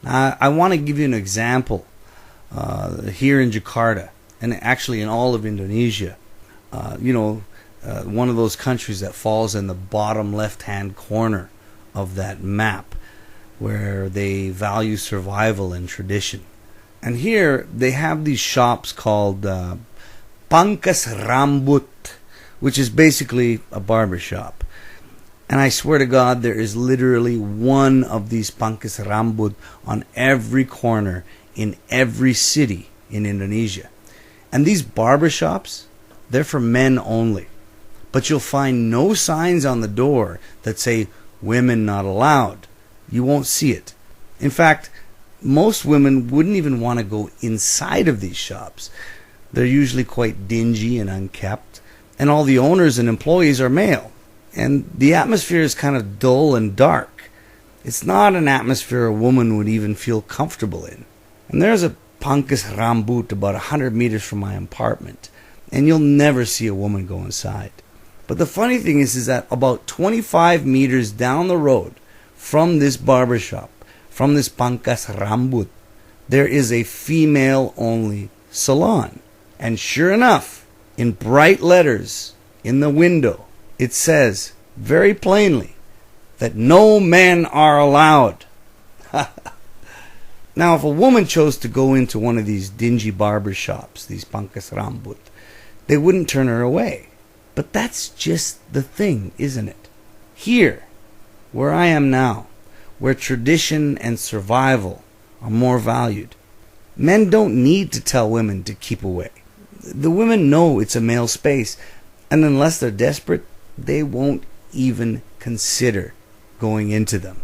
Now, I want to give you an example here in Jakarta, and actually in all of Indonesia. One of those countries that falls in the bottom left-hand corner of that map, where they value survival and tradition. And here they have these shops called Pangkas Rambut, which is basically a barber shop. And I swear to God, there is literally one of these Pangkas Rambut on every corner in every city in Indonesia. And these barber shops, they're for men only. But you'll find no signs on the door that say women not allowed. You won't see it. In fact, most women wouldn't even want to go inside of these shops. They're usually quite dingy and unkept, and all the owners and employees are male. And the atmosphere is kind of dull and dark. It's not an atmosphere a woman would even feel comfortable in. And there's a Pangkas Rambut about 100 meters from my apartment, and you'll never see a woman go inside. But the funny thing is that about 25 meters down the road from this barbershop, from this Pangkas Rambut, there is a female-only salon. And sure enough, in bright letters in the window, it says very plainly that no men are allowed. Now, if a woman chose to go into one of these dingy barber shops, these Pangkas Rambut, they wouldn't turn her away. But that's just the thing, isn't it? Here, where I am now, where tradition and survival are more valued, men don't need to tell women to keep away. The women know it's a male space, and unless they're desperate, they won't even consider going into them.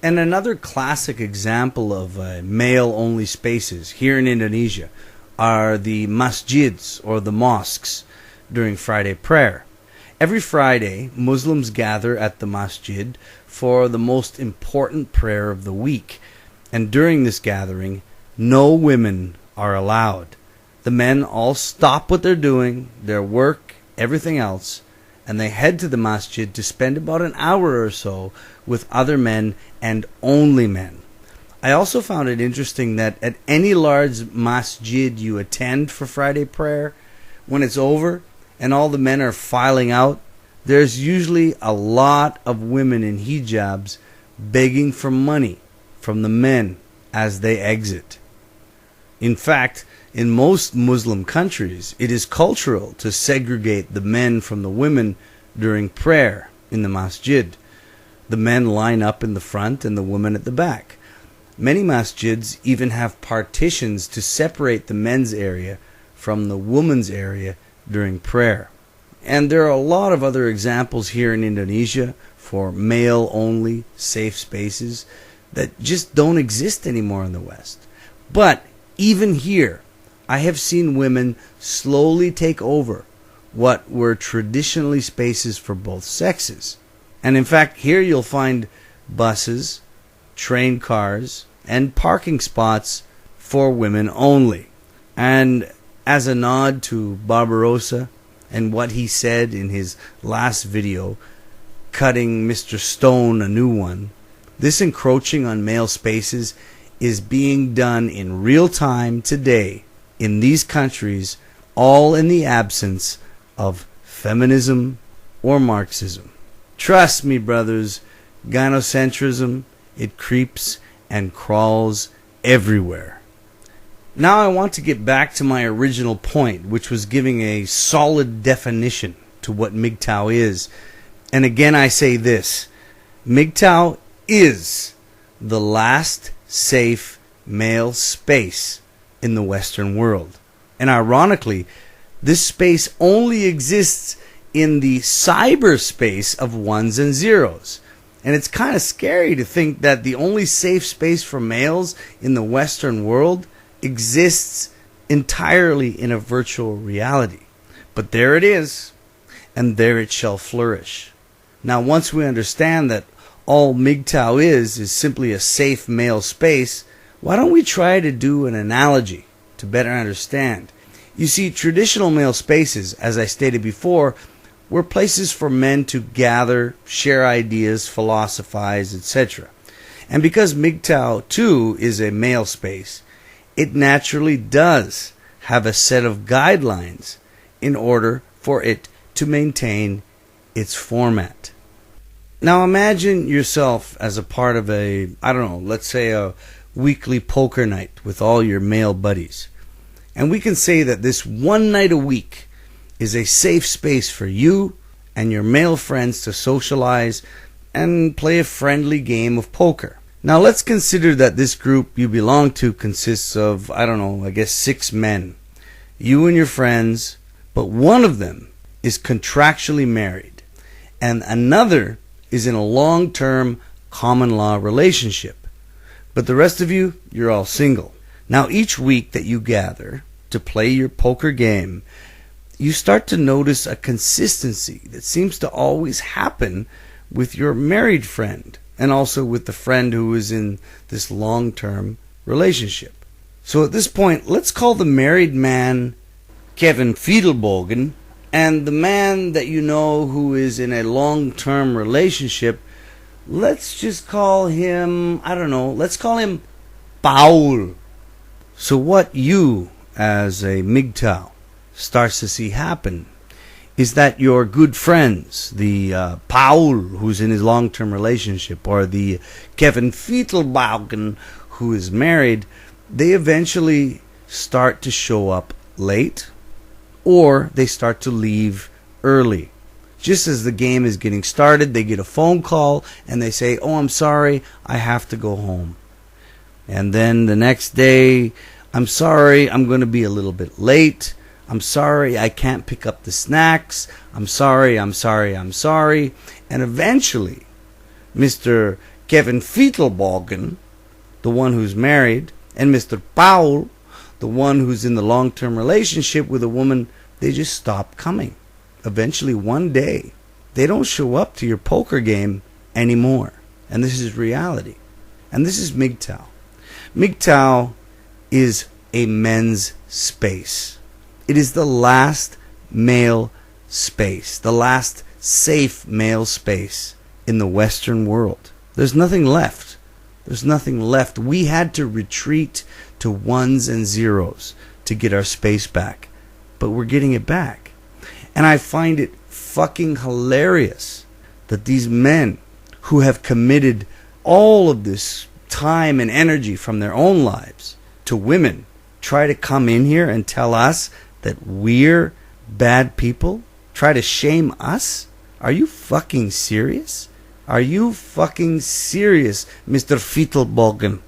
And another classic example of male-only spaces here in Indonesia are the masjids, or the mosques, during Friday prayer. Every Friday, Muslims gather at the masjid for the most important prayer of the week. And during this gathering, no women are allowed. The men all stop what they're doing, their work, everything else, and they head to the masjid to spend about an hour or so with other men and only men. I also found it interesting that at any large masjid you attend for Friday prayer, when it's over and all the men are filing out, there's usually a lot of women in hijabs begging for money from the men as they exit. In fact, in most Muslim countries, it is cultural to segregate the men from the women during prayer in the masjid. The men line up in the front and the women at the back. Many masjids even have partitions to separate the men's area from the women's area during prayer. And there are a lot of other examples here in Indonesia for male-only safe spaces that just don't exist anymore in the West. But even here, I have seen women slowly take over what were traditionally spaces for both sexes. And in fact, here you'll find buses, train cars, and parking spots for women only. And as a nod to Barbarossa and what he said in his last video, cutting Mr. Stone a new one, this encroaching on male spaces is being done in real time today in these countries, all in the absence of feminism or Marxism. Trust me, brothers, gynocentrism, it creeps and crawls everywhere. Now I want to get back to my original point, which was giving a solid definition to what MGTOW is. And again I say this, MGTOW is the last safe male space in the Western world. And ironically, this space only exists in the cyberspace of ones and zeros. And it's kind of scary to think that the only safe space for males in the Western world exists entirely in a virtual reality. But there it is, and there it shall flourish. Now, once we understand that all MGTOW is simply a safe male space, why don't we try to do an analogy to better understand? You see, traditional male spaces, as I stated before, were places for men to gather, share ideas, philosophize, etc. And because MGTOW 2 is a male space, it naturally does have a set of guidelines in order for it to maintain its format. Now imagine yourself as a part of a, I don't know, let's say a weekly poker night with all your male buddies. And we can say that this one night a week is a safe space for you and your male friends to socialize and play a friendly game of poker. Now let's consider that this group you belong to consists of, I don't know, I guess 6 men. You and your friends, but one of them is contractually married and another is in a long-term common law relationship. But the rest of you, you're all single. Now each week that you gather to play your poker game, you start to notice a consistency that seems to always happen with your married friend and also with the friend who is in this long-term relationship. So at this point, let's call the married man Kevin Fiedelbogen, and the man that you know who is in a long-term relationship, let's just call him, I don't know, let's call him Paul. So what you, as a MGTOW, starts to see happen is that your good friends, the Paul, who's in his long-term relationship, or the Kevin Fiedelbogen, who is married, they eventually start to show up late, or they start to leave early. Just as the game is getting started, they get a phone call and they say, "Oh, I'm sorry, I have to go home." And then the next day, "I'm sorry, I'm going to be a little bit late. I'm sorry, I can't pick up the snacks. I'm sorry. And eventually, Mr. Kevin Fiedelbogen, the one who's married, and Mr. Paul, the one who's in the long-term relationship with a woman, they just stop coming. Eventually, one day, they don't show up to your poker game anymore. And this is reality. And this is MGTOW. MGTOW is a men's space. It is the last male space, the last safe male space in the Western world. There's nothing left. There's nothing left. We had to retreat to ones and zeros to get our space back. But we're getting it back. And I find it fucking hilarious that these men who have committed all of this time and energy from their own lives to women try to come in here and tell us that we're bad people? Try to shame us? Are you fucking serious? Are you fucking serious, Mr. Fiedelbogen?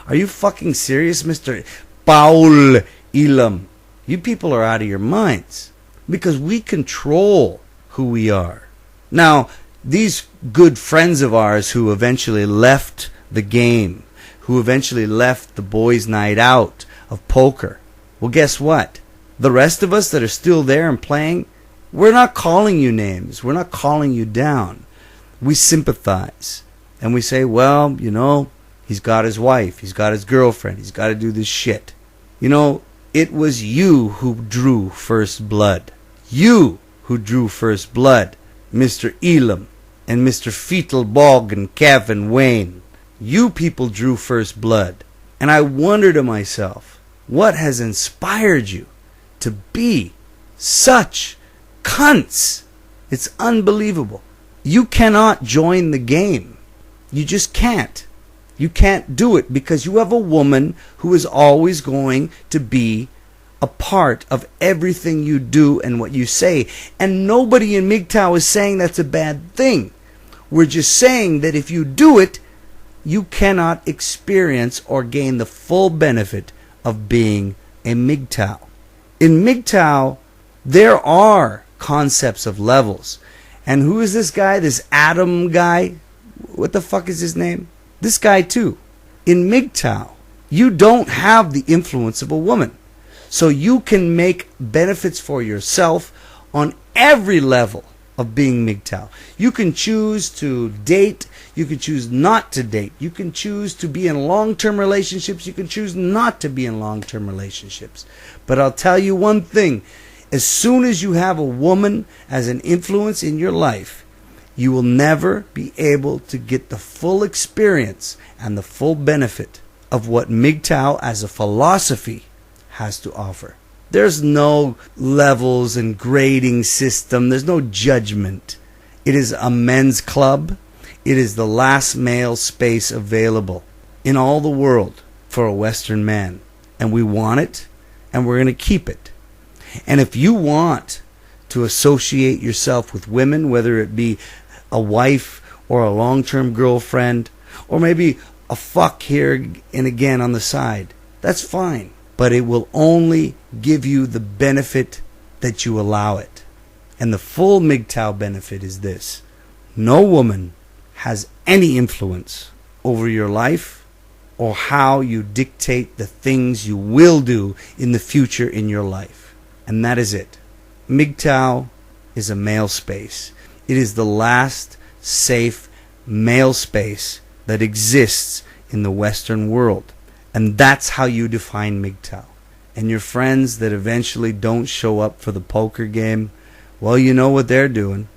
Are you fucking serious, Mr. Paul Elam? You people are out of your minds. Because we control who we are. Now, these good friends of ours who eventually left the game, who eventually left the boys' night out of poker, well, guess what? The rest of us that are still there and playing, we're not calling you names. We're not calling you down. We sympathize. And we say, well, you know, he's got his wife. He's got his girlfriend. He's got to do this shit. You know, it was you who drew first blood. You who drew first blood, Mr. Elam and Mr. Fiedelbogen, Kevin Wayne. You people drew first blood. And I wonder to myself, what has inspired you to be such cunts? It's unbelievable. You cannot join the game. You just can't. You can't do it because you have a woman who is always going to be a part of everything you do and what you say. And nobody in MGTOW is saying that's a bad thing. We're just saying that if you do it, you cannot experience or gain the full benefit of being a MGTOW. In MGTOW, there are concepts of levels. And who is this guy? This Adam guy? What the fuck is his name? This guy too. In MGTOW, you don't have the influence of a woman. So you can make benefits for yourself on every level of being MGTOW. You can choose to date. You can choose not to date. You can choose to be in long-term relationships. You can choose not to be in long-term relationships. But I'll tell you one thing. As soon as you have a woman as an influence in your life, you will never be able to get the full experience and the full benefit of what MGTOW as a philosophy has to offer. There's no levels and grading system. There's no judgment. It is a men's club. It is the last male space available in all the world for a Western man. And we want it, and we're going to keep it. And if you want to associate yourself with women, whether it be a wife or a long-term girlfriend, or maybe a fuck here and again on the side, that's fine. But it will only give you the benefit that you allow it. And the full MGTOW benefit is this: no woman has any influence over your life or how you dictate the things you will do in the future in your life. And that is it. MGTOW is a male space. It is the last safe male space that exists in the Western world. And that's how you define MGTOW. And your friends that eventually don't show up for the poker game, well, you know what they're doing.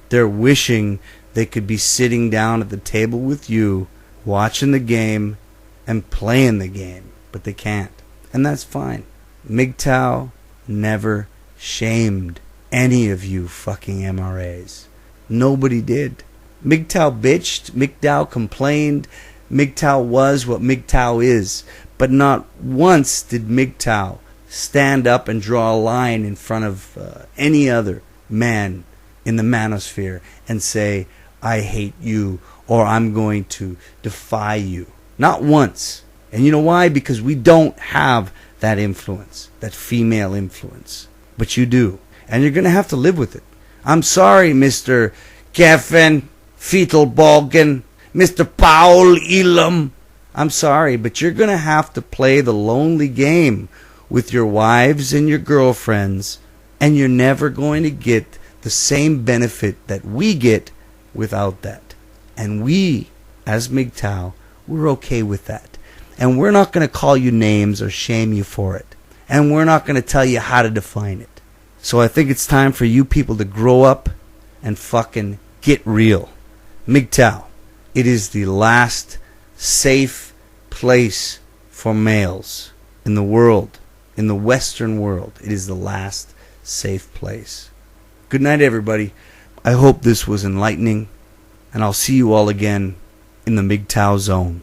They're wishing they could be sitting down at the table with you, watching the game and playing the game. But they can't. And that's fine. MGTOW never shamed any of you fucking MRAs. Nobody did. MGTOW bitched. MGTOW complained. MGTOW was what MGTOW is. But not once did MGTOW stand up and draw a line in front of any other man in the manosphere and say, I hate you, or I'm going to defy you. Not once. And you know why? Because we don't have that influence, that female influence. But you do. And you're going to have to live with it. I'm sorry, Mr. Kevin Fetalbalgen, Mr. Paul Elam. I'm sorry, but you're going to have to play the lonely game with your wives and your girlfriends, and you're never going to get the same benefit that we get without that. And we, as MGTOW, we're okay with that. And we're not going to call you names or shame you for it. And we're not going to tell you how to define it. So I think it's time for you people to grow up and fucking get real. MGTOW, it is the last safe place for males in the world, in the Western world. It is the last safe place. Good night, everybody. I hope this was enlightening, and I'll see you all again in the MGTOW zone.